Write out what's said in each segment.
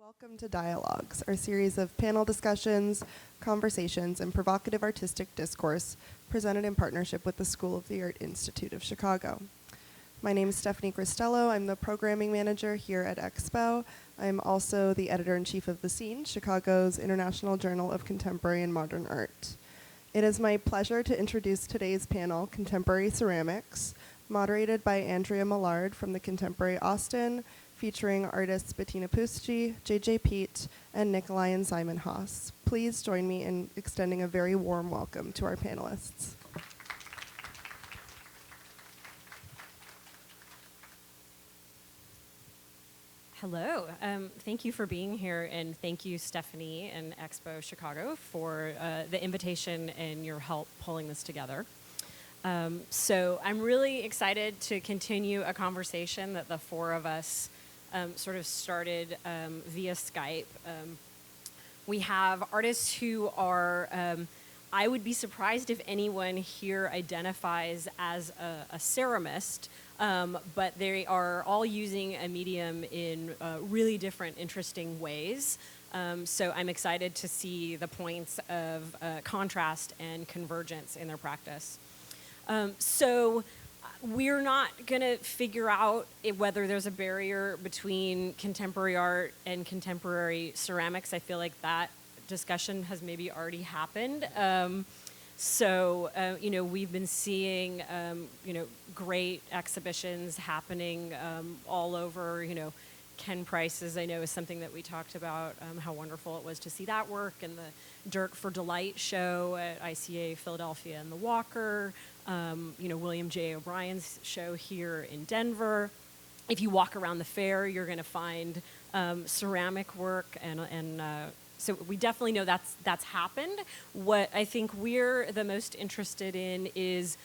Welcome to Dialogues, our series of panel discussions, conversations, and provocative artistic discourse presented in partnership with the School of the Art Institute of Chicago. My name is Stephanie Cristello. I'm the programming manager here at EXPO. I'm also the editor-in-chief of The Scene, Chicago's International Journal of Contemporary and Modern Art. It is my pleasure to introduce today's panel, Contemporary Ceramics, moderated by Andrea Mellard from the Contemporary Austin, featuring artists Bettina Pousttchi, PEET, and Nikolai and Simon Haas. Please join me in extending a very warm welcome to our panelists. Hello. Thank you for being here, and thank you, Stephanie and Expo Chicago, for the invitation and your help pulling this together. So I'm really excited to continue a conversation that the four of us sort of started via Skype. We have artists who are, I would be surprised if anyone here identifies as a ceramist, but they are all using a medium in really different, interesting ways. So I'm excited to see the points of contrast and convergence in their practice. So we're not going to figure out whether there's a barrier between contemporary art and contemporary ceramics. I feel like that discussion has maybe already happened. We've been seeing, great exhibitions happening all over. Ken Price's, I know, is something that we talked about, how wonderful it was to see that work, and the Dirt for Delight show at ICA Philadelphia and the Walker, William J. O'Brien's show here in Denver. If you walk around the fair, you're going to find ceramic work, and so we definitely know that's happened. What I think we're the most interested in is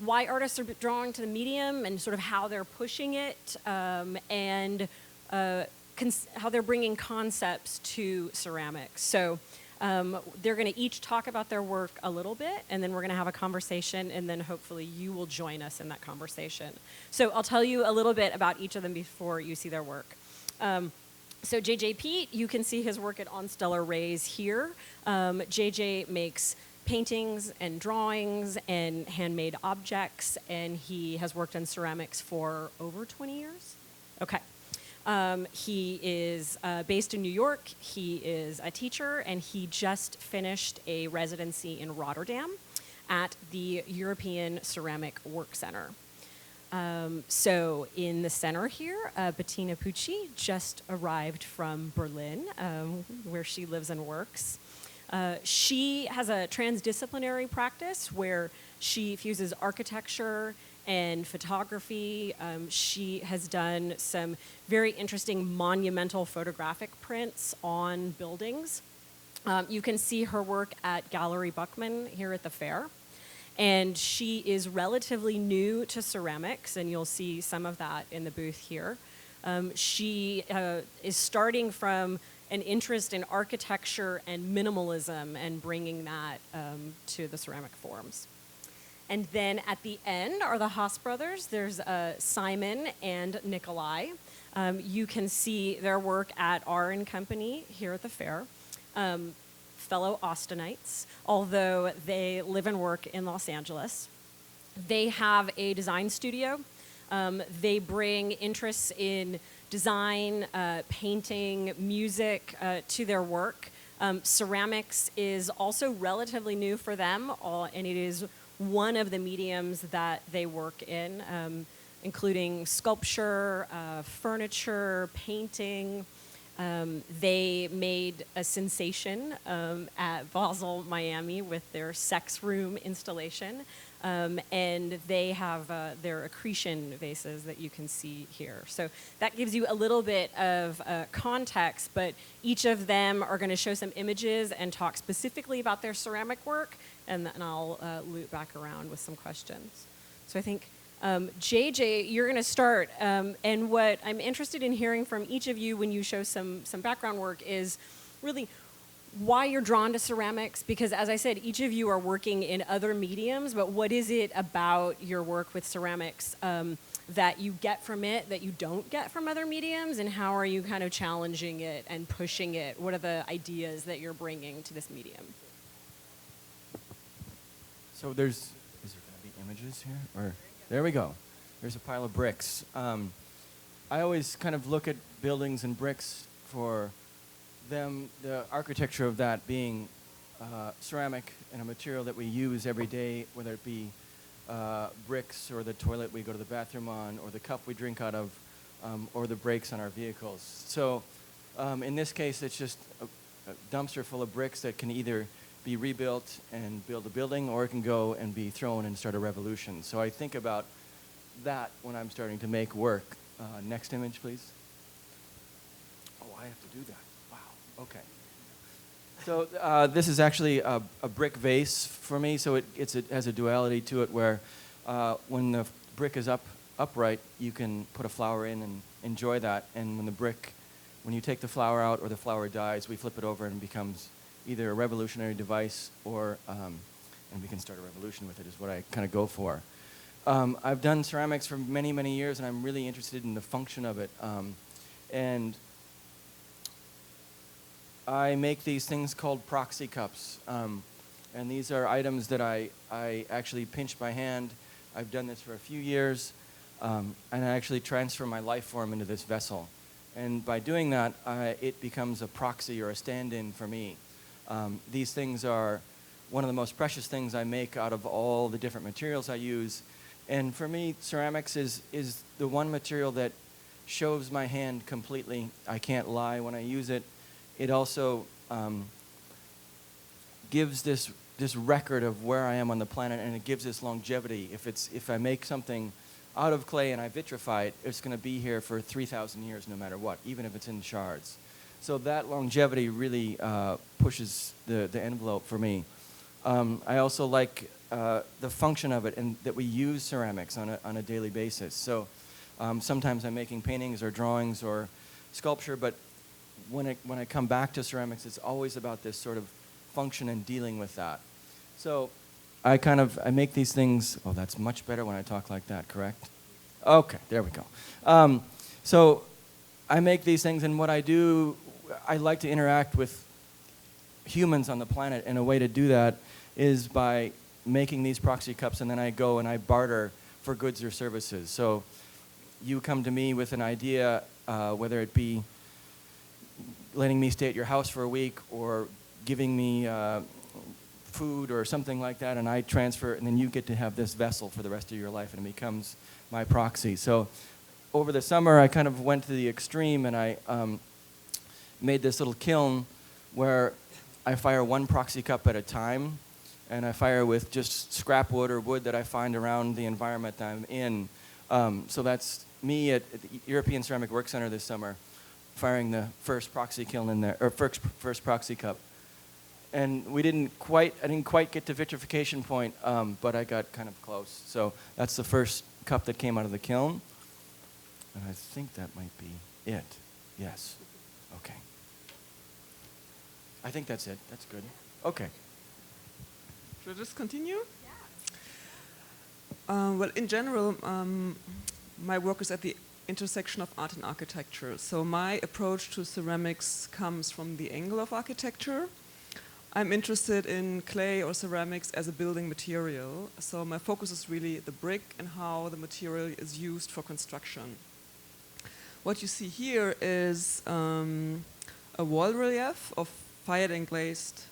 why artists are drawing to the medium and sort of how they're pushing it, and how they're bringing concepts to ceramics. So they're going to each talk about their work a little bit, and then we're going to have a conversation, and then hopefully you will join us in that conversation. So I'll tell you a little bit about each of them before you see their work. So PEET, you can see his work at On Stellar Rays here. JJ makes paintings and drawings and handmade objects, and he has worked in ceramics for over 20 years. Okay. He is based in New York. He is a teacher, and he just finished a residency in Rotterdam at the European Ceramic Work Center. So in the center here, Bettina Pousttchi just arrived from Berlin, where she lives and works. She has a transdisciplinary practice where she fuses architecture and photography. She has done some very interesting monumental photographic prints on buildings. You can see her work at Gallery Buckman here at the fair. And she is relatively new to ceramics, and you'll see some of that in the booth here. She is starting from an interest in architecture and minimalism and bringing that to the ceramic forms. And then at the end are the Haas brothers. There's Simon and Nikolai. You can see their work at R & Company here at the fair. Fellow Austinites, although they live and work in Los Angeles. They have a design studio. They bring interests in design, painting, music to their work. Ceramics is also relatively new for them, and it is one of the mediums that they work in, including sculpture, furniture, painting. They made a sensation at Basel, Miami with their sex room installation. And they have their accretion vases that you can see here. So that gives you a little bit of context, but each of them are going to show some images and talk specifically about their ceramic work, and then I'll loop back around with some questions. So I think JJ, you're going to start, and what I'm interested in hearing from each of you when you show some background work is really why you're drawn to ceramics, because as I said, each of you are working in other mediums, but what is it about your work with ceramics that you get from it that you don't get from other mediums, and how are you kind of challenging it and pushing it? What are the ideas that you're bringing to this medium? So is there going to be images here? Or there we go. There's a pile of bricks. I always kind of look at buildings and bricks for them, the architecture of that being ceramic and a material that we use every day, whether it be bricks or the toilet we go to the bathroom on, or the cup we drink out of, or the brakes on our vehicles. So in this case, it's just a dumpster full of bricks that can either be rebuilt and build a building, or it can go and be thrown and start a revolution. So I think about that when I'm starting to make work. Next image, please. Oh, I have to do that. Wow, okay. So this is actually a brick vase for me, so it has a duality to it where when the brick is upright, you can put a flower in and enjoy that, and when you take the flower out or the flower dies, we flip it over and it becomes either a revolutionary device or, and we can start a revolution with it, is what I kind of go for. I've done ceramics for many, many years, and I'm really interested in the function of it. And I make these things called Proxy Cups. And these are items that I actually pinch by hand. I've done this for a few years, and I actually transfer my life form into this vessel. And by doing that, it becomes a proxy or a stand-in for me. These things are one of the most precious things I make out of all the different materials I use. And for me, ceramics is the one material that shows my hand completely. I can't lie when I use it. It also gives this record of where I am on the planet, and it gives this longevity. If I make something out of clay and I vitrify it, it's going to be here for 3,000 years no matter what, even if it's in shards. So that longevity really pushes the envelope for me. I also like the function of it, and that we use ceramics on a daily basis. So sometimes I'm making paintings or drawings or sculpture, but when I come back to ceramics, it's always about this sort of function and dealing with that. So I make these things. Oh, that's much better when I talk like that, correct? Okay, there we go. So I make these things, and what I do, I like to interact with humans on the planet, and a way to do that is by making these proxy cups, and then I go and I barter for goods or services. So you come to me with an idea, whether it be letting me stay at your house for a week or giving me food or something like that, and I transfer, and then you get to have this vessel for the rest of your life, and it becomes my proxy. So over the summer, I kind of went to the extreme, and I made this little kiln where I fire one proxy cup at a time, and I fire with just scrap wood or wood that I find around the environment that I'm in. So that's me at the European Ceramic Work Center this summer, firing the first proxy kiln in there, or first proxy cup. And I didn't quite get to vitrification point, but I got kind of close. So that's the first cup that came out of the kiln. And I think that might be it. Yes. Okay. I think that's it. That's good. Okay. Should I just continue? Yeah. Well, in general, my work is at the intersection of art and architecture. So my approach to ceramics comes from the angle of architecture. I'm interested in clay or ceramics as a building material. So my focus is really the brick and how the material is used for construction. What you see here is a wall relief of fired and glazed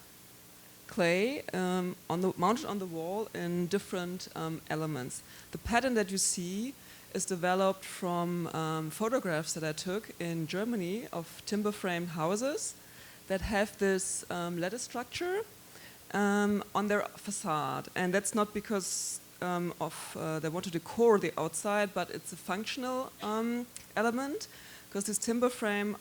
clay mounted on the wall in different elements. The pattern that you see is developed from photographs that I took in Germany of timber-framed houses that have this lattice structure on their facade. And that's not because they want to decor the outside, but it's a functional element, because this timber frame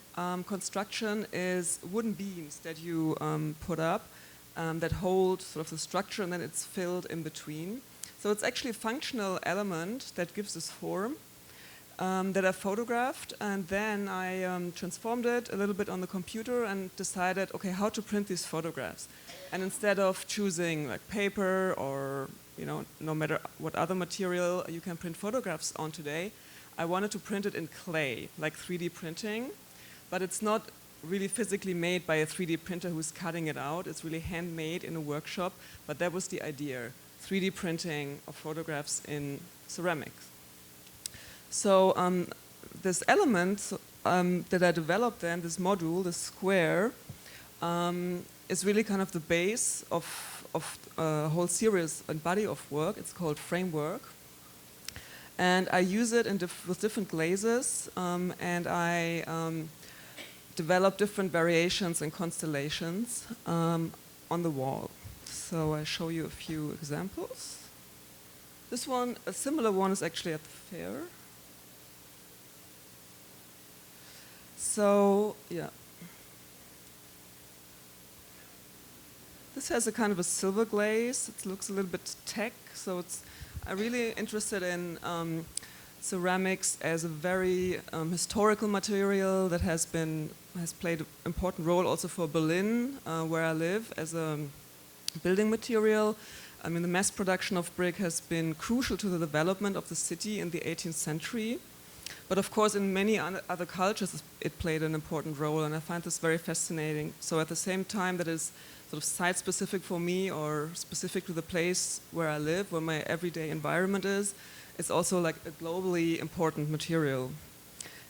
construction is wooden beams that you put up that hold sort of the structure, and then it's filled in between. So it's actually a functional element that gives this form that I photographed, and then I transformed it a little bit on the computer and decided, okay, how to print these photographs. And instead of choosing like paper or no matter what other material you can print photographs on today, I wanted to print it in clay, like 3D printing, but it's not really physically made by a 3D printer who's cutting it out. It's really handmade in a workshop, but that was the idea, 3D printing of photographs in ceramics. So this element that I developed then, this module, this square, is really kind of the base of a whole series and body of work. It's called Framework. And I use it with different glazes, and I develop different variations and constellations on the wall. So I show you a few examples. This one, a similar one, is actually at the fair. So, yeah. This has a kind of a silver glaze. It looks a little bit tech, so I'm really interested in ceramics as a very historical material that has played an important role also for Berlin, where I live, as a building material. I mean, the mass production of brick has been crucial to the development of the city in the 18th century. But of course, in many other cultures, it played an important role, and I find this very fascinating. So at the same time that is sort of site-specific for me or specific to the place where I live, where my everyday environment is, it's also like a globally important material.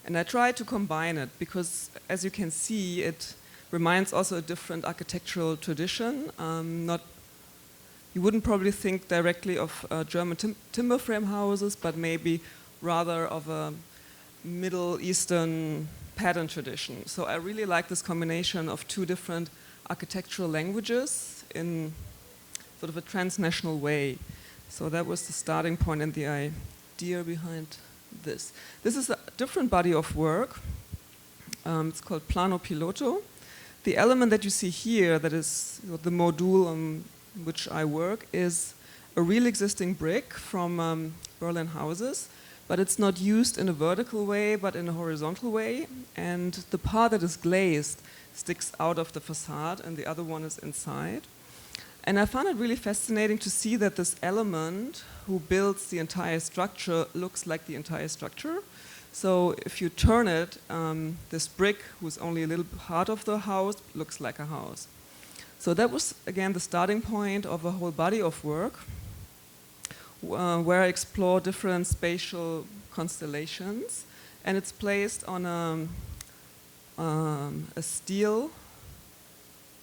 And I try to combine it because, as you can see, it reminds also a different architectural tradition. You wouldn't probably think directly of German timber frame houses, but maybe rather of a Middle Eastern pattern tradition. So I really like this combination of two different architectural languages in sort of a transnational way. So that was the starting point and the idea behind this. This is a different body of work. It's called Plano Piloto. The element that you see here, that is the module on which I work, is a real existing brick from Berlin houses, but it's not used in a vertical way, but in a horizontal way. And the part that is glazed sticks out of the facade, and the other one is inside. And I found it really fascinating to see that this element who builds the entire structure looks like the entire structure. So if you turn it, this brick, who's only a little part of the house, looks like a house. So that was, again, the starting point of a whole body of work, where I explore different spatial constellations. And it's placed on a steel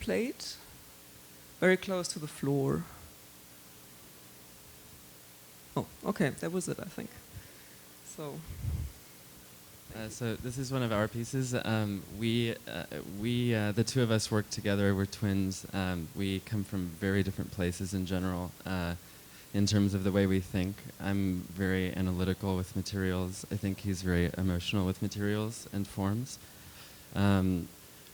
plate, very close to the floor. Oh, okay, that was it, I think. So this is one of our pieces. We the two of us work together. We're twins. We come from very different places in general, in terms of the way we think. I'm very analytical with materials. I think he's very emotional with materials and forms.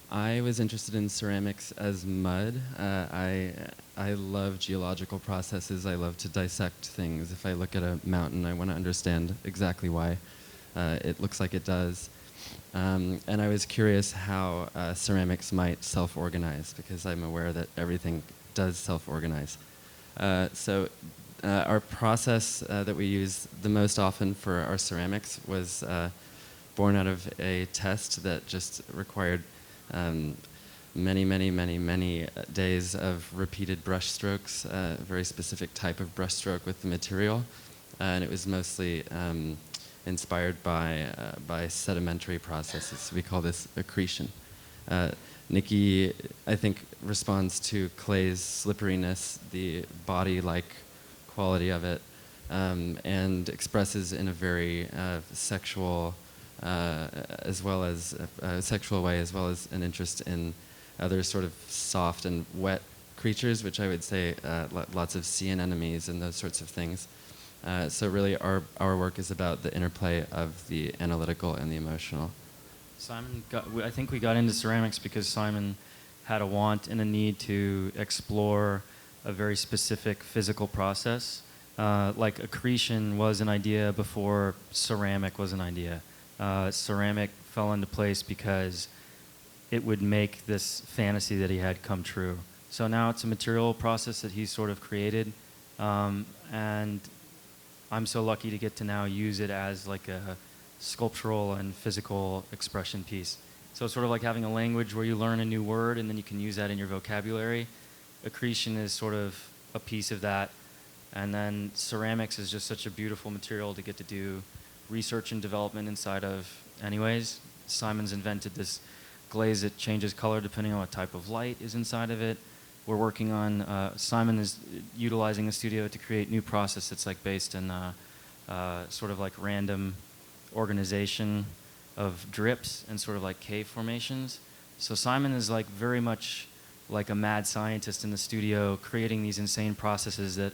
I was interested in ceramics as mud. I love geological processes. I love to dissect things. If I look at a mountain, I want to understand exactly why it looks like it does. And I was curious how ceramics might self-organize, because I'm aware that everything does self-organize. So our process that we use the most often for our ceramics was born out of a test that just required many days of repeated brush strokes, a very specific type of brush stroke with the material. And it was mostly inspired by sedimentary processes. We call this accretion. Nikki, I think, responds to clay's slipperiness, the body-like quality of it, and expresses in a very sexual, as well as a sexual way, as well as an interest in other sort of soft and wet creatures, which I would say lots of sea anemones and those sorts of things. So really our work is about the interplay of the analytical and the emotional. I think we got into ceramics because Simon had a want and a need to explore a very specific physical process. Like accretion was an idea before ceramic was an idea. Ceramic fell into place because it would make this fantasy that he had come true. So now it's a material process that he's sort of created, And I'm so lucky to get to now use it as like a sculptural and physical expression piece. So it's sort of like having a language where you learn a new word and then you can use that in your vocabulary. Accretion is sort of a piece of that. And then ceramics is just such a beautiful material to get to do research and development inside of anyways. Simon's invented this glaze that changes color depending on what type of light is inside of it. We're working on, Simon is utilizing the studio to create new process that's like based in sort of like random organization of drips and sort of like cave formations. So Simon is like very much like a mad scientist in the studio creating these insane processes that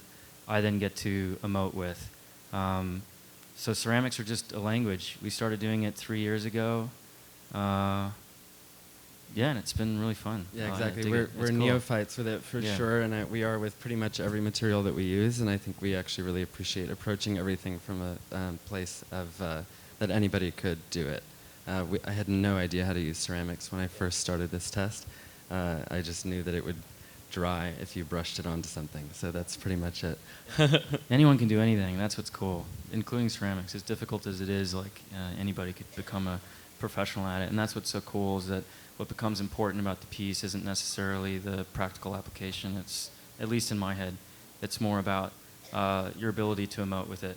I then get to emote with. So ceramics are just a language. We started doing it 3 years ago. Yeah, and it's been really fun. Yeah, exactly. We're We're cool. neophytes with it for sure, and we are with pretty much every material that we use, and I think we actually really appreciate approaching everything from a place of that anybody could do it. I had no idea how to use ceramics when I first started this test. I just knew that it would dry if you brushed it onto something, so that's pretty much it. Anyone can do anything. That's what's cool, including ceramics. As difficult as it is, like anybody could become a professional at it, and that's what's so cool is that what becomes important about the piece isn't necessarily the practical application. It's, at least in my head, it's more about your ability to emote with it.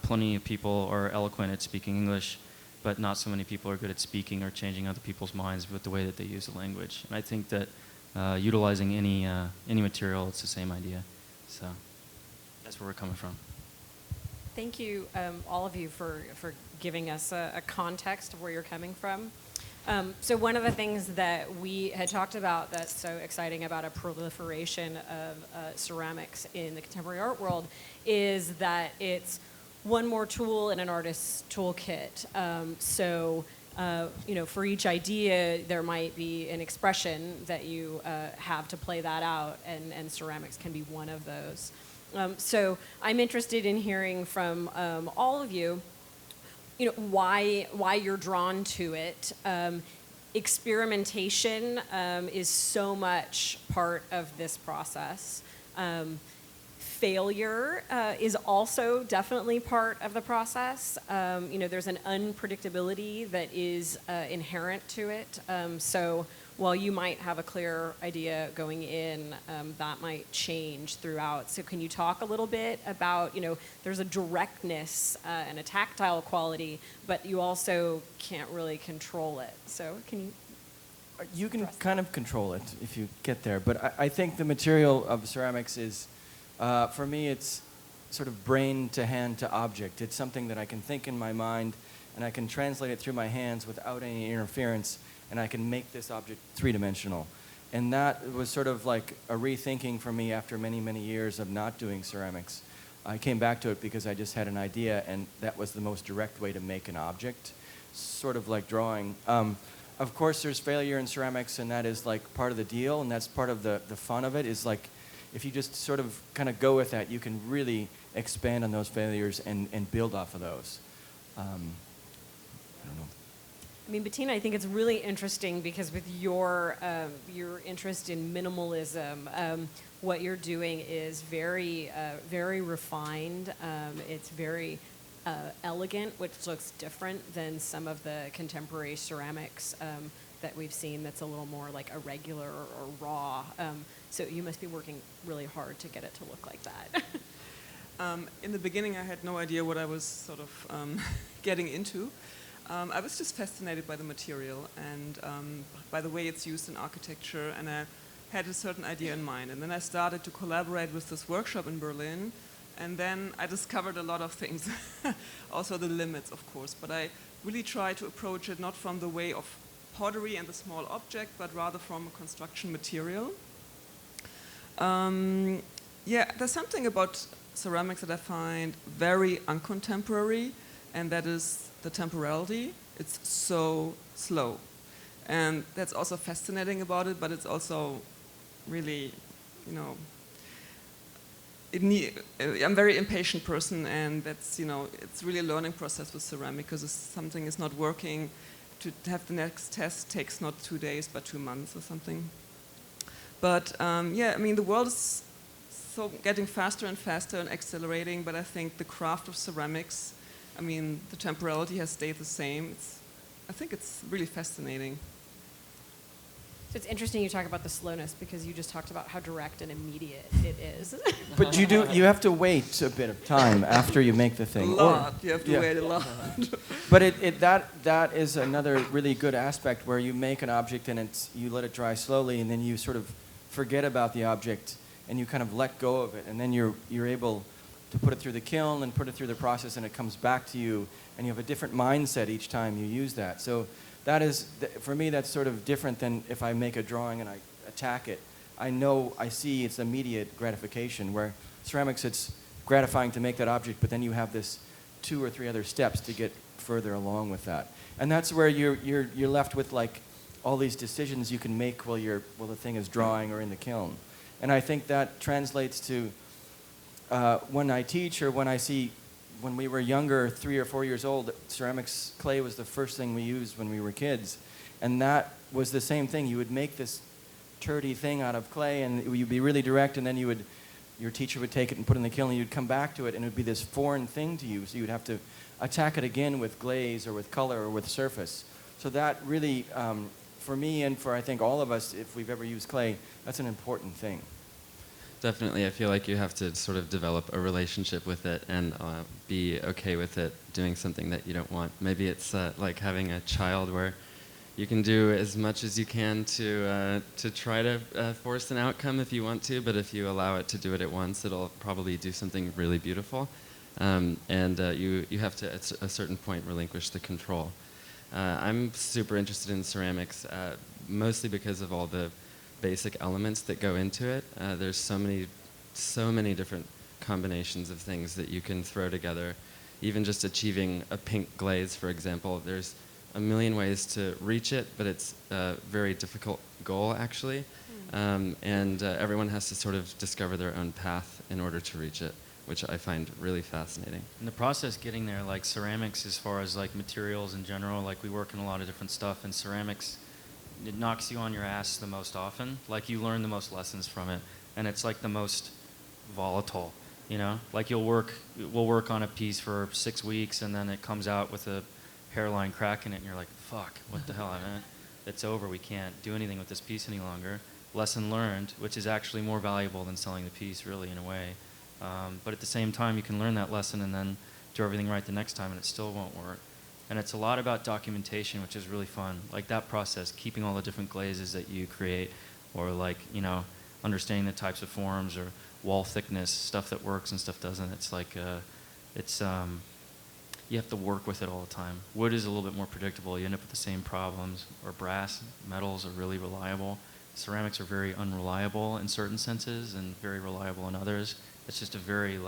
Plenty of people are eloquent at speaking English, but not so many people are good at speaking or changing other people's minds with the way that they use the language. And I think that utilizing any material, it's the same idea. So that's where we're coming from. Thank you, all of you, for giving us a context of where you're coming from. So one of the things that we had talked about that's so exciting about a proliferation of ceramics in the contemporary art world is that it's one more tool in an artist's toolkit. For each idea, there might be an expression that you have to play that out, and ceramics can be one of those. So I'm interested in hearing from all of you, why you're drawn to it. Experimentation is so much part of this process. Failure is also definitely part of the process. There's an unpredictability that is inherent to it. So while you might have a clear idea going in, that might change throughout. So can you talk a little bit about, there's a directness and a tactile quality, but you also can't really control it. So can you? You can kind of control it if you get there, but I think the material of ceramics is, for me, it's sort of brain to hand to object. It's something that I can think in my mind, and I can translate it through my hands without any interference, and I can make this object three-dimensional. And that was sort of like a rethinking for me after many, many years of not doing ceramics. I came back to it because I just had an idea, and that was the most direct way to make an object, sort of like drawing. Of course, there's failure in ceramics, and that is like part of the deal, and that's part of the fun of it, is like, if you just sort of kind of go with that, you can really expand on those failures and build off of those. I don't know. I mean, Bettina, I think it's really interesting because with your interest in minimalism, what you're doing is very, very refined. It's very elegant, which looks different than some of the contemporary ceramics that we've seen that's a little more like irregular or raw. So you must be working really hard to get it to look like that. In the beginning, I had no idea what I was sort of getting into. I was just fascinated by the material and by the way it's used in architecture, and I had a certain idea in mind. And then I started to collaborate with this workshop in Berlin, and then I discovered a lot of things, also the limits, of course. But I really try to approach it not from the way of pottery and the small object, but rather from a construction material. There's something about ceramics that I find very uncontemporary, and that is the temporality. It's so slow. And that's also fascinating about it, but it's also really, I'm a very impatient person, and that's, it's really a learning process with ceramic, because if something is not working, to have the next test takes not 2 days, but 2 months or something. But the world is so getting faster and faster and accelerating, but I think the craft of ceramics, I mean, the temporality has stayed the same. I think it's really fascinating. So it's interesting you talk about the slowness because you just talked about how direct and immediate it is. But you have to wait a bit of time after you make the thing. A lot. You have to wait a lot. But that is another really good aspect where you make an object and you let it dry slowly, and then you sort of forget about the object and you kind of let go of it, and then you're able to put it through the kiln and put it through the process, and it comes back to you, and you have a different mindset each time you use that. So that is, for me, that's sort of different than if I make a drawing and I attack it. I see it's immediate gratification, where ceramics, it's gratifying to make that object, but then you have this 2 or 3 other steps to get further along with that. And that's where you're left with like all these decisions you can make while the thing is drawing or in the kiln. And I think that translates to when I teach or when I see, when we were younger, 3 or 4 years old, ceramics clay was the first thing we used when we were kids. And that was the same thing. You would make this turdy thing out of clay, and you'd be really direct, and then your teacher would take it and put it in the kiln, and you'd come back to it, and it would be this foreign thing to you. So you would have to attack it again with glaze or with color or with surface. So that really, for me and for I think all of us, if we've ever used clay, that's an important thing. Definitely, I feel like you have to sort of develop a relationship with it and be okay with it doing something that you don't want. Maybe it's like having a child where you can do as much as you can to try to force an outcome if you want to, but if you allow it to do it at once, it'll probably do something really beautiful. You have to, at a certain point, relinquish the control. I'm super interested in ceramics, mostly because of all the basic elements that go into it. There's so many different combinations of things that you can throw together. Even just achieving a pink glaze, for example, there's a million ways to reach it, but it's a very difficult goal, actually. Everyone has to sort of discover their own path in order to reach it, which I find really fascinating. In the process getting there, like ceramics, as far as like materials in general, like we work in a lot of different stuff, and ceramics, it knocks you on your ass the most often. Like you learn the most lessons from it, and it's like the most volatile, you know? Like we'll work on a piece for 6 weeks, and then it comes out with a hairline crack in it, and you're like, fuck, what the hell, man? It's over, we can't do anything with this piece any longer. Lesson learned, which is actually more valuable than selling the piece, really, in a way. But at the same time, you can learn that lesson and then do everything right the next time, and it still won't work. And it's a lot about documentation, which is really fun. Like that process, keeping all the different glazes that you create, or like, you know, understanding the types of forms or wall thickness, stuff that works and stuff doesn't. It's like, you have to work with it all the time. Wood is a little bit more predictable. You end up with the same problems. Or brass, metals are really reliable. Ceramics are very unreliable in certain senses and very reliable in others. It's just a very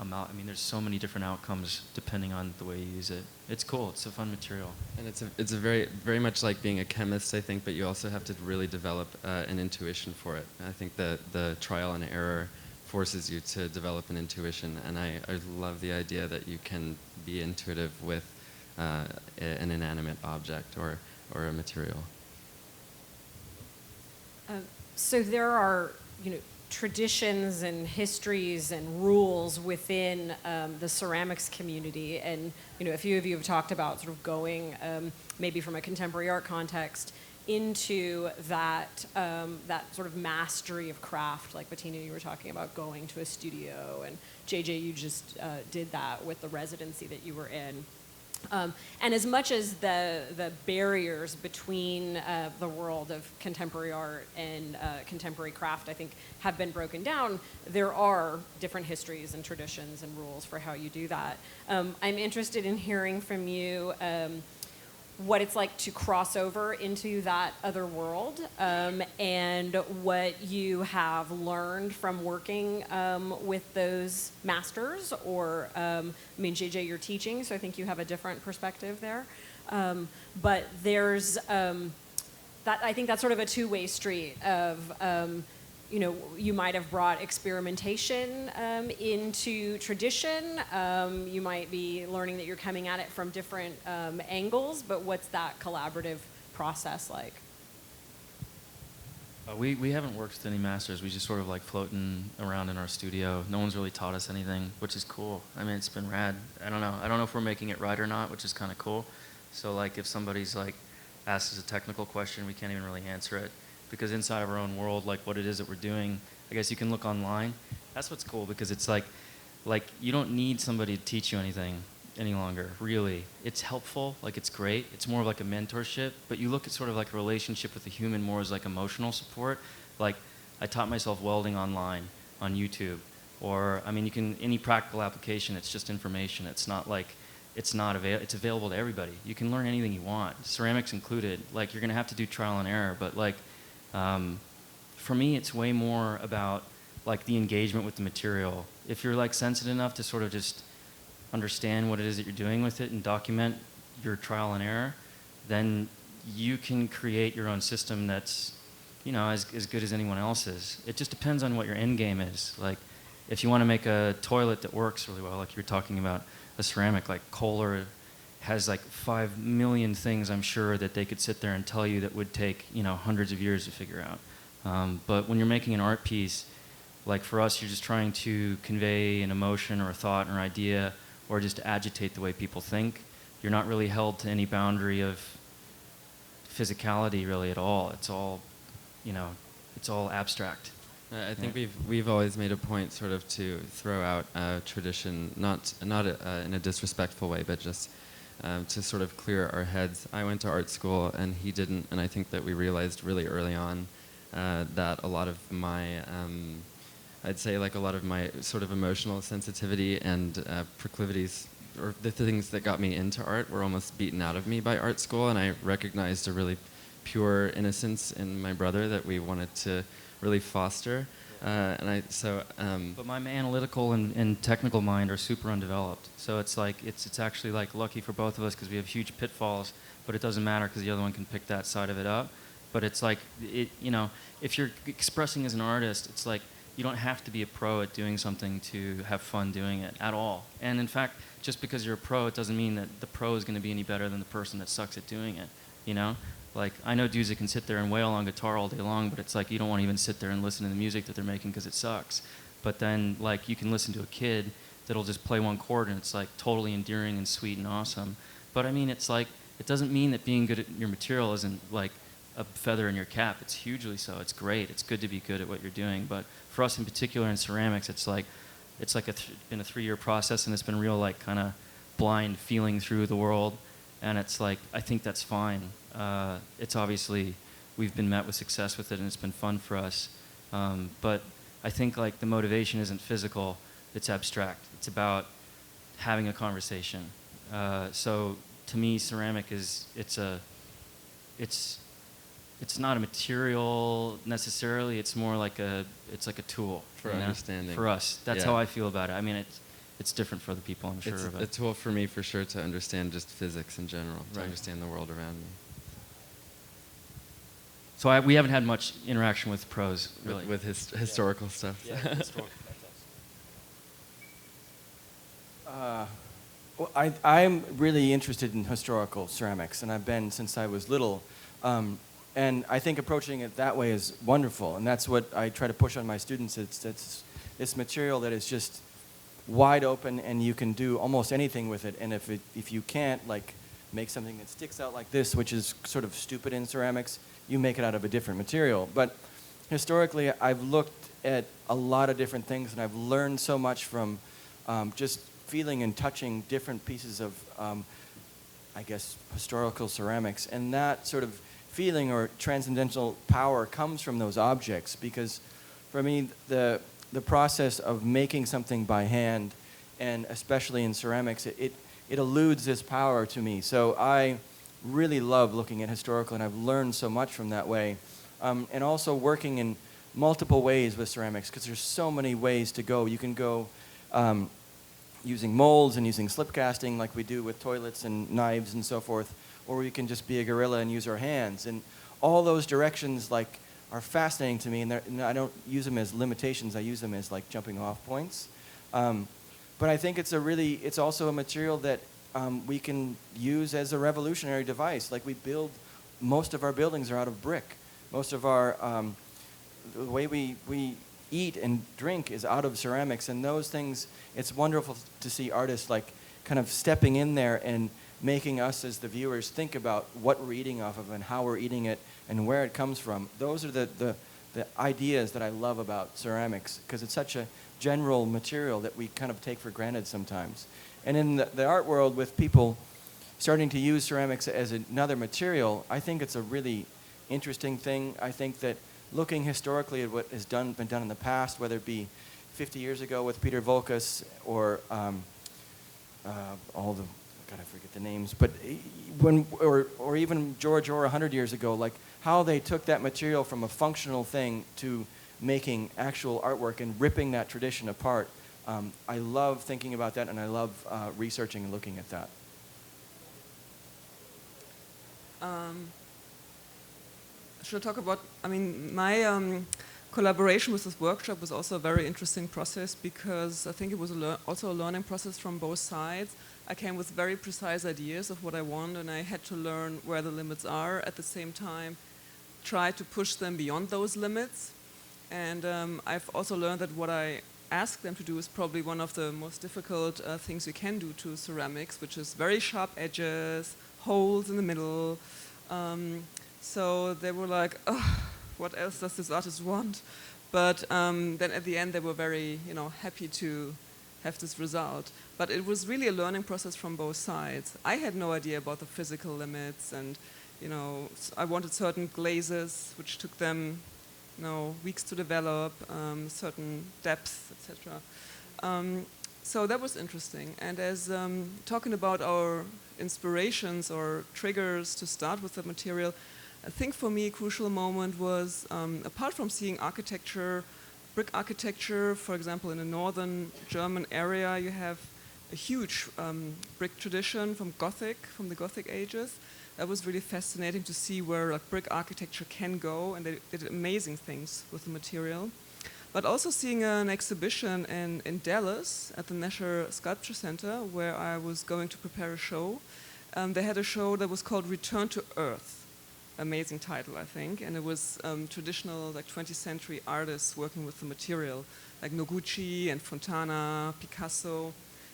I mean, there's so many different outcomes depending on the way you use it. It's cool. It's a fun material. And it's a very, very much like being a chemist, I think, but you also have to really develop an intuition for it. And I think that the trial and error forces you to develop an intuition, and I love the idea that you can be intuitive with an inanimate object or a material. So there are, you know, traditions and histories and rules within the ceramics community, and you know, a few of you have talked about sort of going maybe from a contemporary art context into that that sort of mastery of craft, like Bettina, you were talking about going to a studio, and JJ, you just did that with the residency that you were in. And as much as the barriers between the world of contemporary art and contemporary craft, I think, have been broken down, there are different histories and traditions and rules for how you do that. I'm interested in hearing from you what it's like to cross over into that other world, and what you have learned from working with those masters, or, I mean, JJ, you're teaching, so I think you have a different perspective there. But there's, I think that's sort of a two-way street of, you know, you might have brought experimentation into tradition. You might be learning that you're coming at it from different angles, but what's that collaborative process like? We haven't worked with any masters. We just sort of like floating around in our studio. No one's really taught us anything, which is cool. I mean, it's been rad. I don't know if we're making it right or not, which is kind of cool. So like if somebody's like asks us a technical question, we can't even really answer it because inside of our own world, like what it is that we're doing, I guess you can look online. That's what's cool because it's like you don't need somebody to teach you anything any longer, really. It's helpful, like it's great. It's more of like a mentorship, but you look at sort of like a relationship with the human more as like emotional support. Like I taught myself welding online on YouTube, or I mean, you can, any practical application, it's just information. It's not like, it's available to everybody. You can learn anything you want, ceramics included. Like you're gonna have to do trial and error, but like, for me, it's way more about like the engagement with the material. If you're like sensitive enough to sort of just understand what it is that you're doing with it and document your trial and error, then you can create your own system that's, you know, as good as anyone else's. It just depends on what your end game is. Like, if you want to make a toilet that works really well, like you were talking about a ceramic, like Kohler has like 5 million things, I'm sure, that they could sit there and tell you that would take, you know, hundreds of years to figure out. But when you're making an art piece, like for us, you're just trying to convey an emotion or a thought or idea, or just agitate the way people think. You're not really held to any boundary of physicality really at all. It's all, you know, it's all abstract. I think we've always made a point sort of to throw out tradition, not in a disrespectful way, but just to sort of clear our heads. I went to art school and he didn't, and I think that we realized really early on that a lot of my I'd say like a lot of my sort of emotional sensitivity and proclivities, or the things that got me into art, were almost beaten out of me by art school, and I recognized a really pure innocence in my brother that we wanted to really foster. But my analytical and technical mind are super undeveloped. So it's like, it's actually like lucky for both of us because we have huge pitfalls, but it doesn't matter because the other one can pick that side of it up. But it's like, you know, if you're expressing as an artist, it's like, you don't have to be a pro at doing something to have fun doing it at all. And in fact, just because you're a pro, it doesn't mean that the pro is going to be any better than the person that sucks at doing it, you know? Like, I know dudes that can sit there and wail on guitar all day long, but it's like you don't want to even sit there and listen to the music that they're making because it sucks. But then, like, you can listen to a kid that'll just play one chord and it's like totally endearing and sweet and awesome. But I mean, it's like, it doesn't mean that being good at your material isn't like a feather in your cap. It's hugely so. It's great. It's good to be good at what you're doing. But for us in particular in ceramics, it's like been a 3-year process, and it's been real like kind of blind feeling through the world. And it's like, I think that's fine. It's obviously, we've been met with success with it and it's been fun for us. But I think like the motivation isn't physical, it's abstract. It's about having a conversation. So to me, ceramic is, it's not a material necessarily, it's more like it's like a tool. For understanding. For us. That's how I feel about it. I mean, it's different for other people, I'm sure. It's but a tool for me, for sure, to understand just physics in general, to Right. understand the world around me. So we haven't had much interaction with pros, really. With historical stuff. Well, I'm really interested in historical ceramics, and I've been since I was little. And I think approaching it that way is wonderful, and that's what I try to push on my students. It's this material that is just wide open, and you can do almost anything with it. And if you can't, like, make something that sticks out like this, which is sort of stupid in ceramics, you make it out of a different material. But historically, I've looked at a lot of different things, and I've learned so much from just feeling and touching different pieces of, I guess, historical ceramics. And that sort of feeling or transcendental power comes from those objects, because for me, the process of making something by hand, and especially in ceramics, it eludes this power to me. So I really love looking at historical, and I've learned so much from that way. And also working in multiple ways with ceramics, because there's so many ways to go. You can go using molds and using slip casting like we do with toilets and knives and so forth, or we can just be a gorilla and use our hands. And all those directions like are fascinating to me, and I don't use them as limitations, I use them as like jumping off points. But I think it's also a material that we can use as a revolutionary device. Like most of our buildings are out of brick. Most of our the way we eat and drink is out of ceramics, and those things, it's wonderful to see artists like kind of stepping in there and making us as the viewers think about what we're eating off of and how we're eating it and where it comes from. Those are the ideas that I love about ceramics, because it's such a general material that we kind of take for granted sometimes. And in the art world, with people starting to use ceramics as another material, I think it's a really interesting thing. I think that looking historically at what has been done in the past, whether it be 50 years ago with Peter Volkas or all the, God, I forget the names, but or even George Orr 100 years ago, like how they took that material from a functional thing to making actual artwork and ripping that tradition apart. I love thinking about that, and I love researching and looking at that. Should I talk about, I mean, my collaboration with this workshop was also a very interesting process, because I think it was also a learning process from both sides. I came with very precise ideas of what I want, and I had to learn where the limits are, at the same time try to push them beyond those limits. And I've also learned that what I ask them to do is probably one of the most difficult things you can do to ceramics, which is very sharp edges, holes in the middle. So they were like, oh, what else does this artist want? But then at the end they were very, happy to have this result. But it was really a learning process from both sides. I had no idea about the physical limits, and I wanted certain glazes, which took them weeks to develop, certain depths, etc. So that was interesting. And as talking about our inspirations or triggers to start with the material, I think for me a crucial moment was, apart from seeing architecture, brick architecture, for example, in the northern German area, you have a huge brick tradition from the Gothic ages. That was really fascinating to see where brick architecture can go, and they did amazing things with the material. But also seeing an exhibition in Dallas at the National Sculpture Center, where I was going to prepare a show. They had a show that was called Return to Earth. Amazing title, I think. And it was traditional 20th century artists working with the material, like Noguchi and Fontana, Picasso,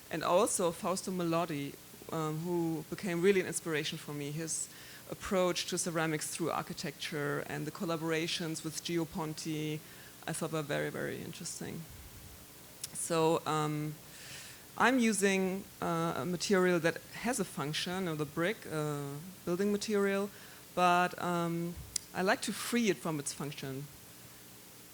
and also Fausto Mellard, who became really an inspiration for me. His approach to ceramics through architecture and the collaborations with Gio Ponti, I thought were very, very interesting. So I'm using a material that has a function, the brick, building material, but I like to free it from its function.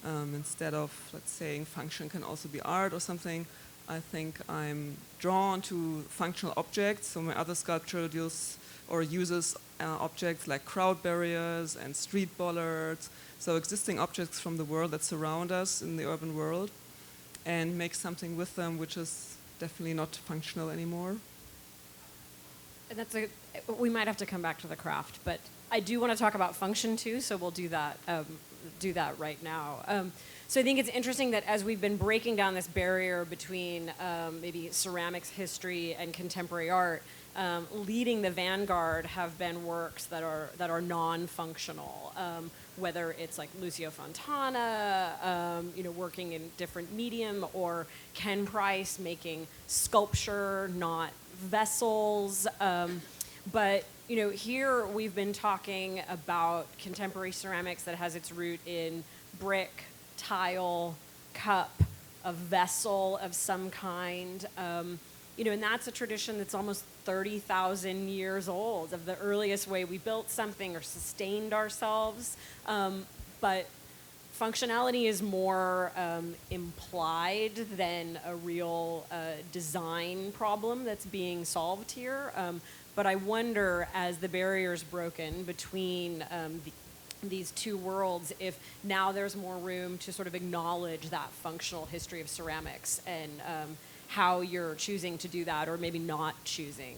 Instead of, let's say, function can also be art or something, I think I'm drawn to functional objects. So my other sculpture deals or uses objects like crowd barriers and street bollards, so existing objects from the world that surround us in the urban world, and make something with them which is definitely not functional anymore. And we might have to come back to the craft, but I do want to talk about function too, so we'll do that right now. So I think it's interesting that as we've been breaking down this barrier between maybe ceramics history and contemporary art, leading the vanguard have been works that are non-functional, whether it's like Lucio Fontana, working in different medium, or Ken Price making sculpture, not vessels. But here we've been talking about contemporary ceramics that has its root in brick, tile, cup, a vessel of some kind. And that's a tradition that's almost 30,000 years old, of the earliest way we built something or sustained ourselves. But functionality is more implied than a real design problem that's being solved here. But I wonder, as the barrier's broken between these two worlds, if now there's more room to sort of acknowledge that functional history of ceramics, and how you're choosing to do that, or maybe not choosing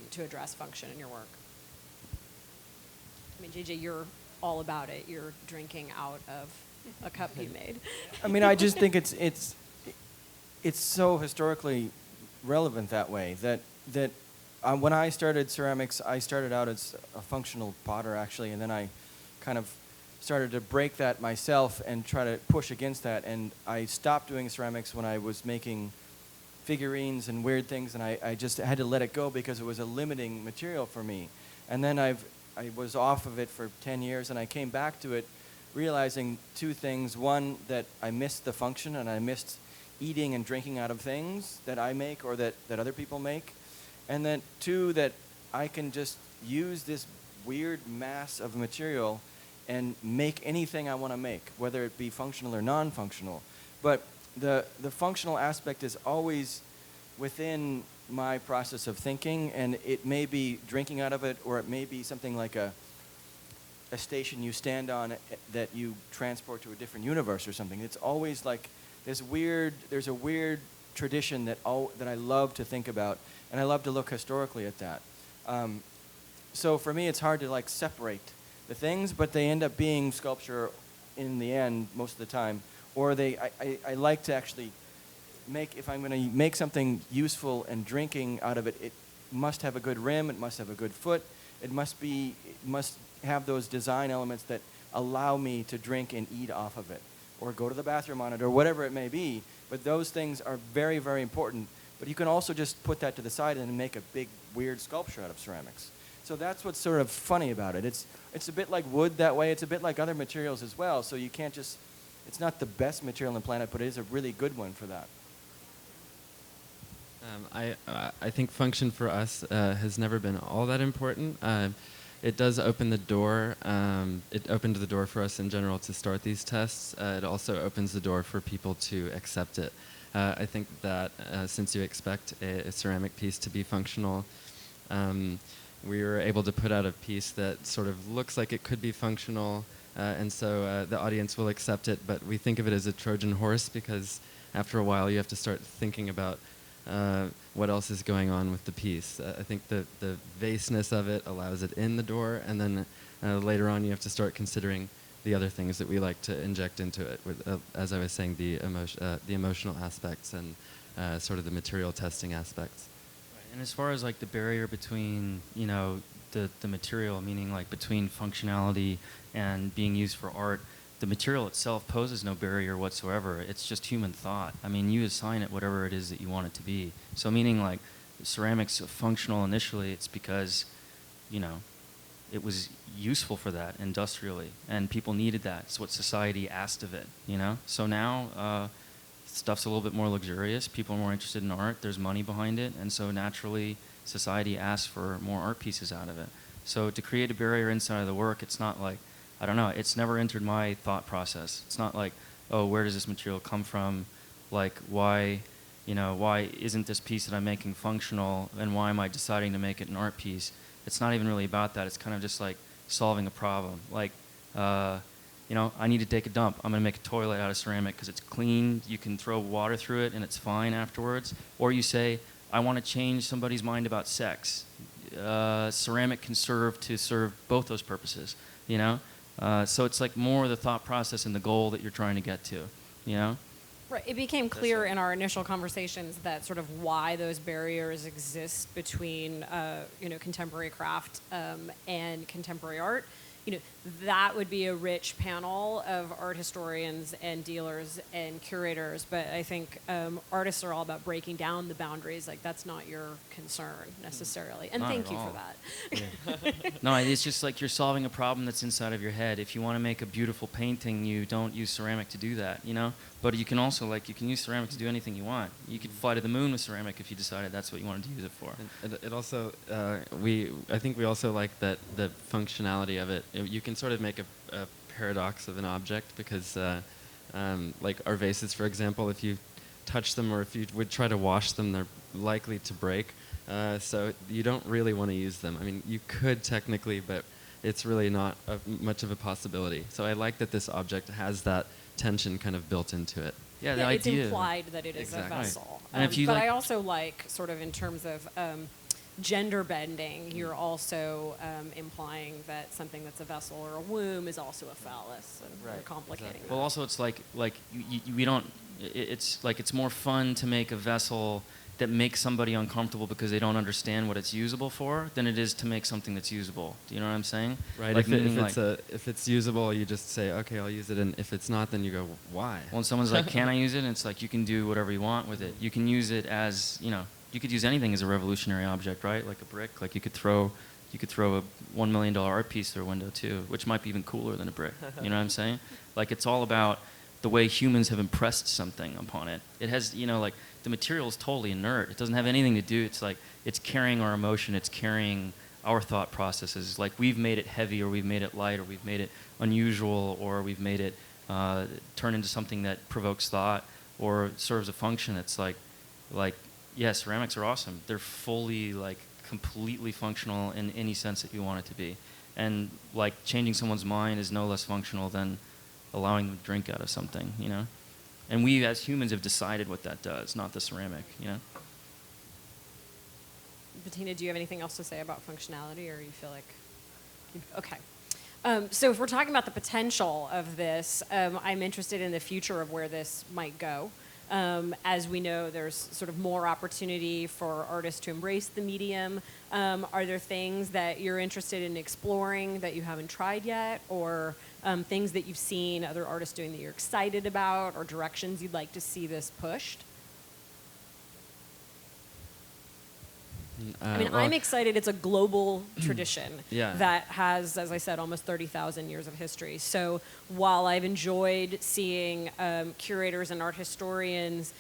to address function in your work. I mean, JJ, you're all about it. You're drinking out of a cup you made. I mean, I just think it's so historically relevant that way, that when I started ceramics, I started out as a functional potter, actually, and then I kind of started to break that myself and try to push against that. And I stopped doing ceramics when I was making figurines and weird things, and I just had to let it go because it was a limiting material for me. And then I was off of it for 10 years, and I came back to it realizing two things. One, that I missed the function, and I missed eating and drinking out of things that I make or that other people make. And then two, that I can just use this weird mass of material and make anything I want to make, whether it be functional or non-functional. But the functional aspect is always within my process of thinking, and it may be drinking out of it, or it may be something like a station you stand on that you transport to a different universe or something. It's always like there's a weird tradition that I love to think about, and I love to look historically at that. So for me, it's hard to like separate the things, but they end up being sculpture in the end most of the time. Or I like to actually make, if I'm going to make something useful and drinking out of it, it must have a good rim, it must have a good foot, it must have those design elements that allow me to drink and eat off of it, or go to the bathroom on it, or whatever it may be. But those things are very, very important. But you can also just put that to the side and make a big, weird sculpture out of ceramics. So that's what's sort of funny about it. It's a bit like wood that way. It's a bit like other materials as well. So you can't just, it's not the best material on the planet, but it is a really good one for that. I think function for us has never been all that important. It does open the door. It opened the door for us in general to start these tests. It also opens the door for people to accept it. I think that since you expect a ceramic piece to be functional, we were able to put out a piece that sort of looks like it could be functional, and so the audience will accept it, but we think of it as a Trojan horse because after a while you have to start thinking about what else is going on with the piece. I think the vaseness of it allows it in the door, and then later on you have to start considering the other things that we like to inject into it, with, as I was saying, the emotional aspects and sort of the material testing aspects. And as far as like the barrier between, you know, the material, meaning like between functionality and being used for art, the material itself poses no barrier whatsoever. It's just human thought. I mean, you assign it whatever it is that you want it to be. So meaning like ceramics functional initially, it's because, you know, it was useful for that industrially, and people needed that. It's what society asked of it, you know? So now stuff's a little bit more luxurious. People are more interested in art. There's money behind it, and so naturally society asks for more art pieces out of it. So to create a barrier inside of the work, it's not like, I don't know, it's never entered my thought process. It's not like, oh, where does this material come from? Like, why, you know, why isn't this piece that I'm making functional, and why am I deciding to make it an art piece? It's not even really about that. It's kind of just like solving a problem. Like, you know, I need to take a dump. I'm going to make a toilet out of ceramic because it's clean. You can throw water through it and it's fine afterwards. Or you say, I want to change somebody's mind about sex. Ceramic can serve both those purposes, you know? So it's like more the thought process and the goal that you're trying to get to, you know? Right. It became clear in our initial conversations that sort of why those barriers exist between, you know, contemporary craft and contemporary art. You know, that would be a rich panel of art historians and dealers and curators. But I think artists are all about breaking down the boundaries. Like, that's not your concern necessarily. And Not thank at you all. for that. No, it's just like you're solving a problem that's inside of your head. If you want to make a beautiful painting, you don't use ceramic to do that, you know? But you can also, like, you can use ceramic to do anything you want. You could fly to the moon with ceramic if you decided that's what you wanted to use it for. And it also, I think we also like that the functionality of it. You can sort of make a paradox of an object because, like our vases, for example, if you touch them or if you would try to wash them, they're likely to break. So you don't really want to use them. I mean, you could technically, but it's really not much of a possibility. So I like that this object has that tension kind of built into it. Yeah, the it's idea. implied that it is Exactly. a vessel. And if you but like- I also like, sort of in terms of gender bending, you're also implying that something that's a vessel or a womb is also a phallus, and Right, you're complicating exactly. that. Well, also it's like we don't. It's like it's more fun to make a vessel that makes somebody uncomfortable because they don't understand what it's usable for than it is to make something that's usable. Do you know what I'm saying? Right. Like If it's usable, you just say, okay, I'll use it, and if it's not, then you go, why? when someone's like, can I use it? And it's like, you can do whatever you want with it. You can use it as, you could use anything as a revolutionary object, right? Like a brick. Like you could throw a $1 million art piece through a window too, which might be even cooler than a brick. You know what I'm saying? Like it's all about the way humans have impressed something upon it. It has, like the material is totally inert. It doesn't have anything to do. It's like it's carrying our emotion. It's carrying our thought processes. Like we've made it heavy, or we've made it light, or we've made it unusual, or we've made it turn into something that provokes thought or serves a function. It's like, yeah, ceramics are awesome. They're fully, like, completely functional in any sense that you want it to be. And, like, changing someone's mind is no less functional than allowing them to drink out of something, And we, as humans, have decided what that does, not the ceramic, Bettina, do you have anything else to say about functionality, or you feel like... Okay. So if we're talking about the potential of this, I'm interested in the future of where this might go. As we know, there's sort of more opportunity for artists to embrace the medium. Are there things that you're interested in exploring that you haven't tried yet, or things that you've seen other artists doing that you're excited about, or directions you'd like to see this pushed? I'm excited. It's a global tradition that has, as I said, almost 30,000 years of history. So while I've enjoyed seeing curators and art historians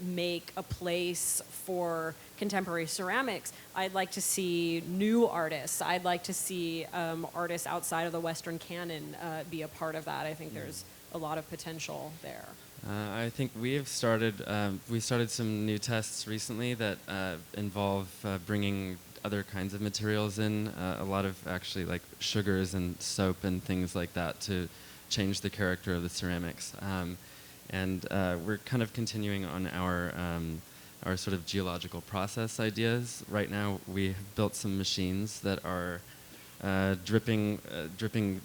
make a place for contemporary ceramics, I'd like to see new artists. I'd like to see artists outside of the Western canon be a part of that. I think there's a lot of potential there. I think we started some new tests recently that involve bringing other kinds of materials in, a lot of actually like sugars and soap and things like that to change the character of the ceramics. And we're kind of continuing on our sort of geological process ideas. Right now we have built some machines that are dripping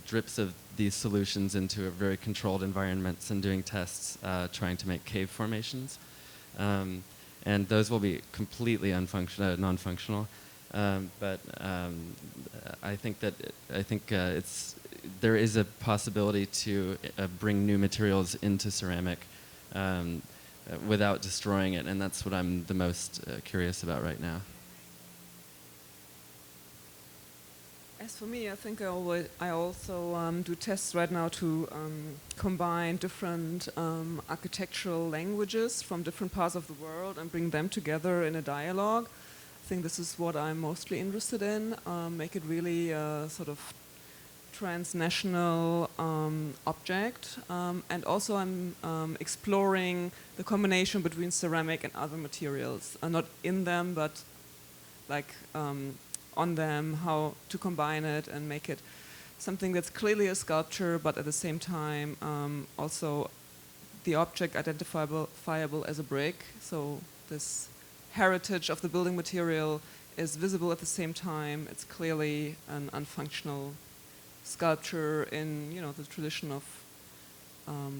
drips of these solutions into a very controlled environments and doing tests trying to make cave formations. And those will be completely non-functional. But I think there is a possibility to bring new materials into ceramic without destroying it, and that's what I'm the most curious about right now. As for me, I think I also do tests right now to combine different architectural languages from different parts of the world and bring them together in a dialogue. I think this is what I'm mostly interested in, make it really a sort of transnational object. And also I'm exploring the combination between ceramic and other materials, not in them, but like on them, how to combine it and make it something that's clearly a sculpture, but at the same time also the object identifiable as a brick. So this heritage of the building material is visible at the same time. It's clearly an unfunctional sculpture in the tradition of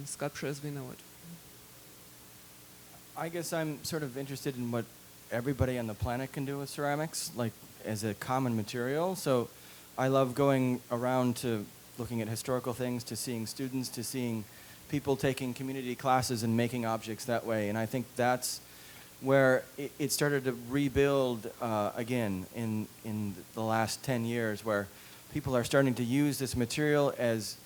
sculpture as we know it. I guess I'm sort of interested in what everybody on the planet can do with ceramics, like as a common material. So I love going around to looking at historical things, to seeing students, to seeing people taking community classes and making objects that way. And I think that's where it started to rebuild again in the last 10 years, where people are starting to use this material as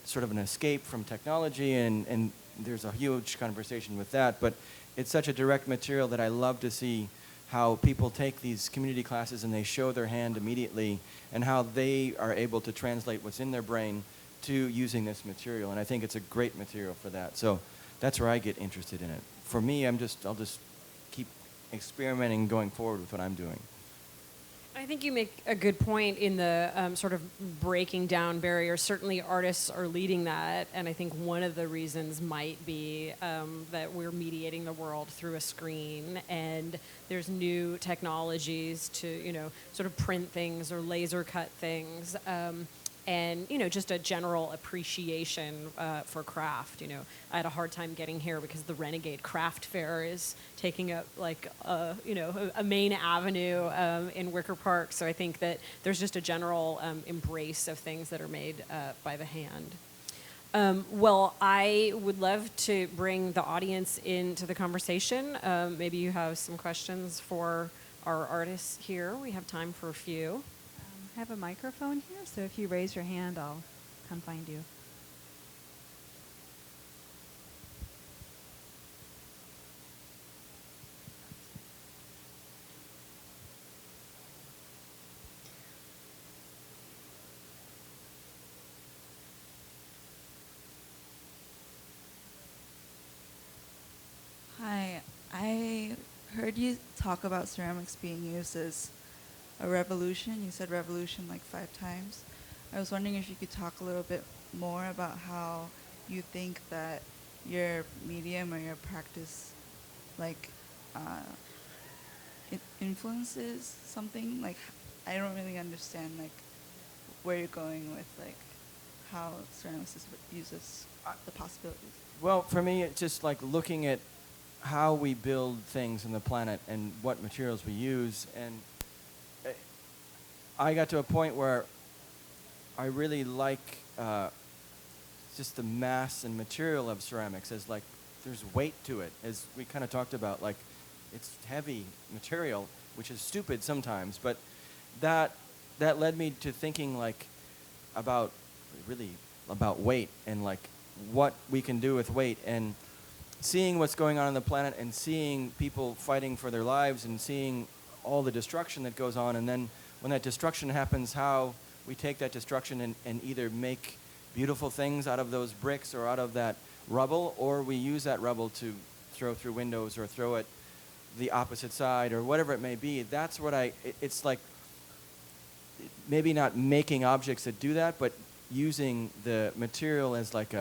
sort of an escape from technology, and there's a huge conversation with that. But it's such a direct material that I love to see how people take these community classes and they show their hand immediately, and how they are able to translate what's in their brain to using this material. And I think it's a great material for that. So that's where I get interested in it. For me, I'll just keep experimenting, going forward with what I'm doing. I think you make a good point in the sort of breaking down barriers. Certainly artists are leading that, and I think one of the reasons might be that we're mediating the world through a screen, and there's new technologies to sort of print things or laser cut things. and just a general appreciation for craft. I had a hard time getting here because the Renegade Craft Fair is taking up like a main avenue in Wicker Park. So I think that there's just a general embrace of things that are made by the hand. Well, I would love to bring the audience into the conversation. Maybe you have some questions for our artists here. We have time for a few. I have a microphone here, so if you raise your hand, I'll come find you. Hi, I heard you talk about ceramics being used as a revolution. You said revolution like 5 times. I was wondering if you could talk a little bit more about how you think that your medium or your practice like it influences something. Like, I don't really understand like where you're going with like how ceramics is uses the possibilities. Well, for me, it's just like looking at how we build things on the planet and what materials we use. And I got to a point where I really like just the mass and material of ceramics as like there's weight to it, as we kind of talked about. Like, it's heavy material, which is stupid sometimes, but that led me to thinking like about weight and like what we can do with weight, and seeing what's going on the planet and seeing people fighting for their lives and seeing all the destruction that goes on, and then when that destruction happens, how we take that destruction and either make beautiful things out of those bricks or out of that rubble, or we use that rubble to throw through windows or throw it the opposite side or whatever it may be. That's what it's like, maybe not making objects that do that, but using the material as like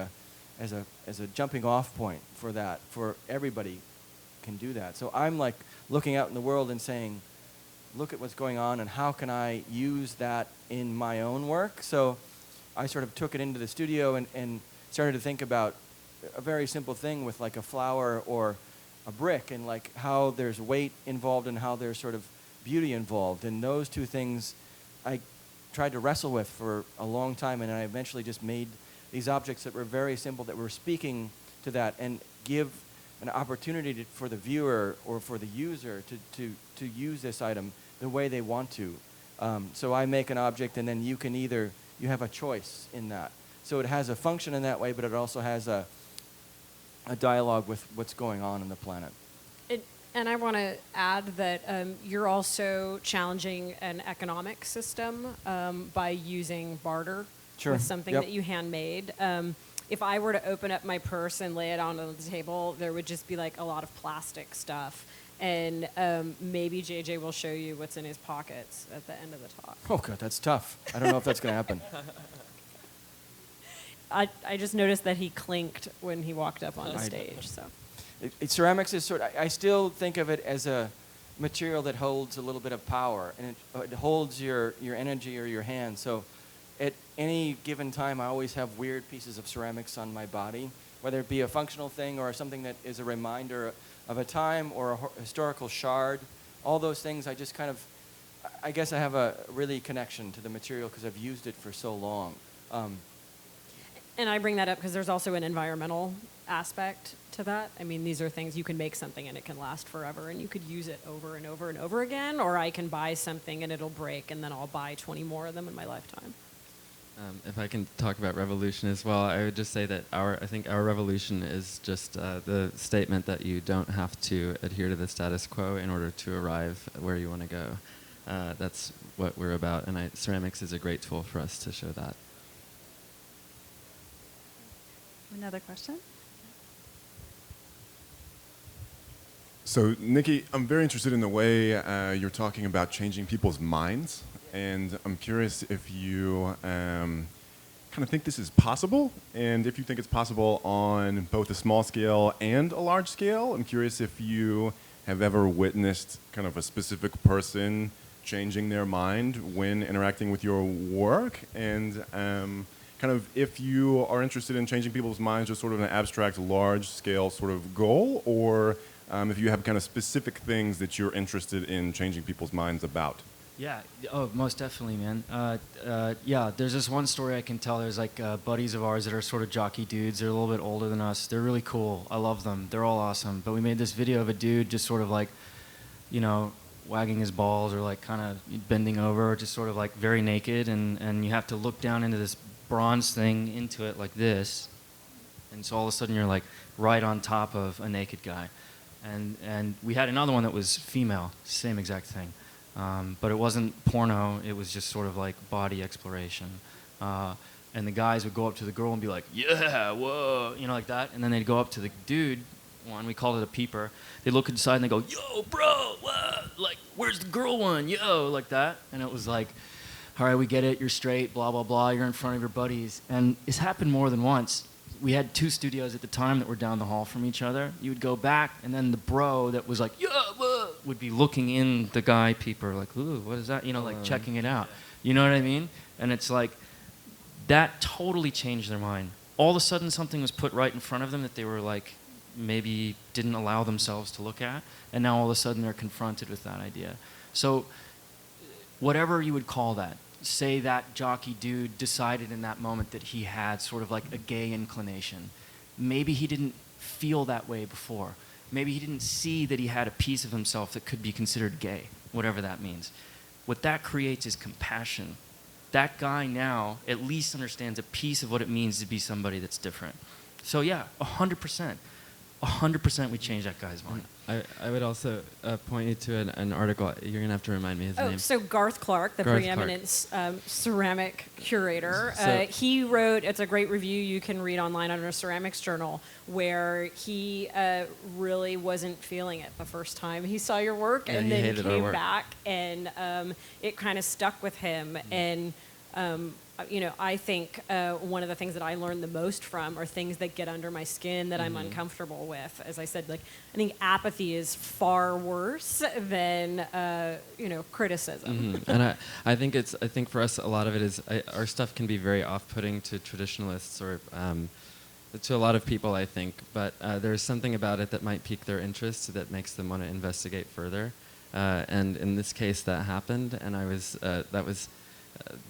as a jumping off point for that, for everybody can do that. So I'm like looking out in the world and saying, look at what's going on and how can I use that in my own work? So I sort of took it into the studio and started to think about a very simple thing with like a flower or a brick, and like how there's weight involved and how there's sort of beauty involved. And those two things I tried to wrestle with for a long time, and I eventually just made these objects that were very simple, that were speaking to that, and give an opportunity for the viewer or for the user to use this item the way they want to. So I make an object, and then you have a choice in that. So it has a function in that way, but it also has a dialogue with what's going on the planet. And I want to add that you're also challenging an economic system by using barter with something that you handmade. If I were to open up my purse and lay it on the table, there would just be like a lot of plastic stuff. And maybe JJ will show you what's in his pockets at the end of the talk. Oh, God, that's tough. I don't know if that's going to happen. I just noticed that he clinked when he walked up on the stage. So, ceramics is I still think of it as a material that holds a little bit of power, and it holds your energy or your hand. So at any given time, I always have weird pieces of ceramics on my body, whether it be a functional thing or something that is a reminder of a time or a historical shard. All those things, I just kind of, I guess I have a really connection to the material because I've used it for so long. And I bring that up because there's also an environmental aspect to that. I mean, these are things you can make something and it can last forever and you could use it over and over and over again, or I can buy something and it'll break and then I'll buy 20 more of them in my lifetime. If I can talk about revolution as well, I would just say that I think our revolution is just the statement that you don't have to adhere to the status quo in order to arrive where you want to go. That's what we're about, and ceramics is a great tool for us to show that. Another question? So, Nikki, I'm very interested in the way you're talking about changing people's minds, and I'm curious if you kind of think this is possible, and if you think it's possible on both a small scale and a large scale. I'm curious if you have ever witnessed kind of a specific person changing their mind when interacting with your work, and kind of if you are interested in changing people's minds, just sort of an abstract, large-scale sort of goal, or if you have kind of specific things that you're interested in changing people's minds about. Yeah, oh, most definitely, man. Yeah, there's this one story I can tell. There's like buddies of ours that are sort of jockey dudes. They're a little bit older than us. They're really cool. I love them. They're all awesome. But we made this video of a dude just sort of like, you know, wagging his balls or like kind of bending over, just sort of like very naked. And you have to look down into this bronze thing, into it like this. And so all of a sudden you're like right on top of a naked guy. And we had another one that was female, same exact thing. But it wasn't porno, it was just sort of like body exploration. And the guys would go up to the girl and be like, yeah, whoa, you know, like that. And then they'd go up to the dude, one, we called it a peeper. They'd look inside and they'd go, yo, bro, like, where's the girl one? Yo, like that. And it was like, all right, we get it, you're straight, blah, blah, blah, you're in front of your buddies. And it's happened more than once. We had 2 studios at the time that were down the hall from each other. You would go back, and then the bro that was like, yeah, would be looking in the guy peeper, like, ooh, what is that? You know, like checking it out. You know what I mean? And it's like, that totally changed their mind. All of a sudden, something was put right in front of them that they were like, maybe didn't allow themselves to look at, and now all of a sudden they're confronted with that idea. So, whatever you would call that, say that jockey dude decided in that moment that he had sort of like a gay inclination. Maybe he didn't feel that way before. Maybe he didn't see that he had a piece of himself that could be considered gay, whatever that means. What that creates is compassion. That guy now at least understands a piece of what it means to be somebody that's different. So yeah, 100%. 100% we changed that guy's mind. I would also point you to an article. You're going to have to remind me his name. So Garth Clark, the preeminent ceramic curator, he wrote, it's a great review you can read online on a ceramics journal, where he really wasn't feeling it the first time he saw your work, and then came back, and it kind of stuck with him. And you know, I think one of the things that I learned the most from are things that get under my skin that I'm uncomfortable with. As I said, like, I think apathy is far worse than you know, criticism. And I think for us, a lot of it is our stuff can be very off-putting to traditionalists or to a lot of people, I think. But there's something about it that might pique their interest that makes them want to investigate further. And in this case, that happened, and I was that was.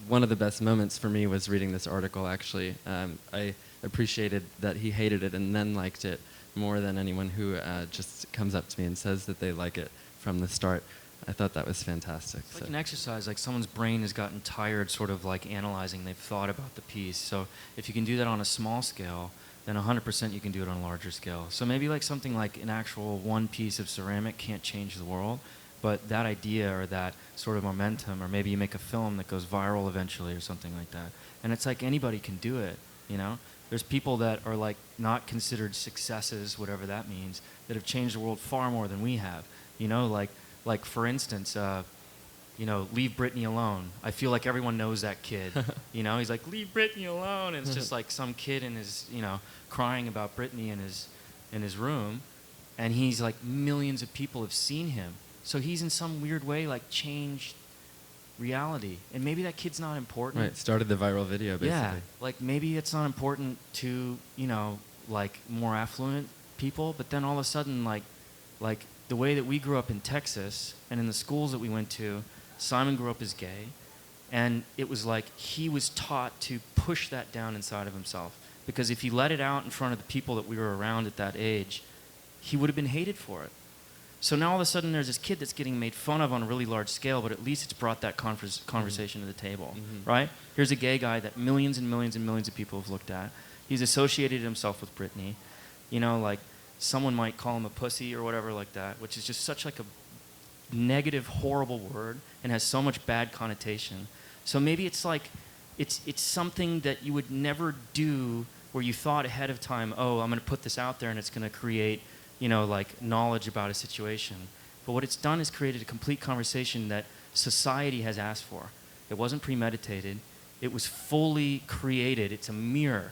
One of the best moments for me was reading this article, actually. I appreciated that he hated it and then liked it more than anyone who just comes up to me and says that they like it from the start. I thought that was fantastic. It's like an exercise, like someone's brain has gotten tired sort of like analyzing, they've thought about the piece. So if you can do that on a small scale, then 100% you can do it on a larger scale. So maybe like something like an actual one piece of ceramic can't change the world, but that idea or that sort of momentum, or maybe you make a film that goes viral eventually or something like that. And it's like anybody can do it, you know? There's people that are like not considered successes, whatever that means, that have changed the world far more than we have. You know, like for instance, you know, Leave Britney Alone. I feel like everyone knows that kid. You know, he's like, leave Britney alone. And it's just like some kid in his, you know, crying about Britney in his room. And he's like, millions of people have seen him. So he's in some weird way like changed reality. And maybe that kid's not important. Right, started the viral video, basically. Yeah, like maybe it's not important to, you know, like more affluent people, but then all of a sudden, like the way that we grew up in Texas and in the schools that we went to, Simon grew up as gay, and it was like he was taught to push that down inside of himself, because if he let it out in front of the people that we were around at that age, he would have been hated for it. So now all of a sudden there's this kid that's getting made fun of on a really large scale, but at least it's brought that conversation to the table, right? Here's a gay guy that millions and millions and millions of people have looked at. He's associated himself with Britney. You know, like someone might call him a pussy or whatever like that, which is just such like a negative, horrible word and has so much bad connotation. So maybe it's like, it's something that you would never do where you thought ahead of time, oh, I'm going to put this out there and it's going to create, you know, like knowledge about a situation. But what it's done is created a complete conversation that society has asked for. It wasn't premeditated. It was fully created. It's a mirror,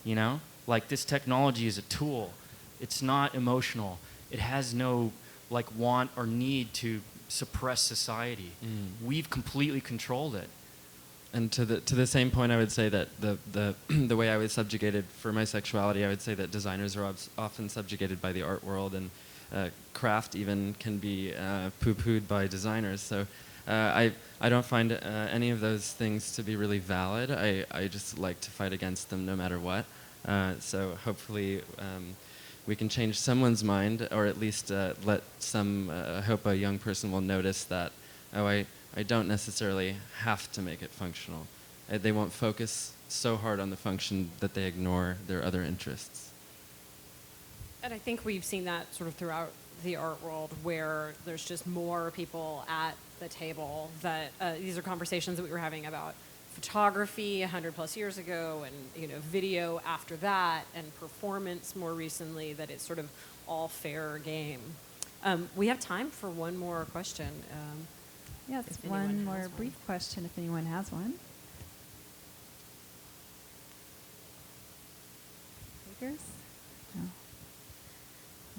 you know? Like this technology is a tool. It's not emotional. It has no like want or need to suppressed society. We've completely controlled it. And to the same point, I would say that the way I was subjugated for my sexuality, I would say that designers are often subjugated by the art world, and craft even can be poo-pooed by designers. So I don't find any of those things to be really valid. I just like to fight against them no matter what. So hopefully we can change someone's mind, or at least let some, I hope a young person will notice that, oh, I don't necessarily have to make it functional. They won't focus so hard on the function that they ignore their other interests. And I think we've seen that sort of throughout the art world, where there's just more people at the table. That these are conversations that we were having about photography 100+ years ago, and video after that, and performance more recently. That it's sort of all fair game. We have time for one more question. Yes, one more brief question if anyone has one. Takers? No.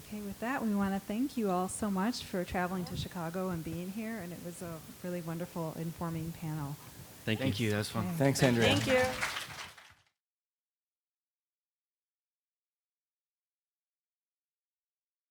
Okay, with that, we want to thank you all so much for traveling to Chicago and being here, and it was a really wonderful, informing panel. Thank you. Thank you. That was fun. Okay. Thanks, Andrea. Thank you.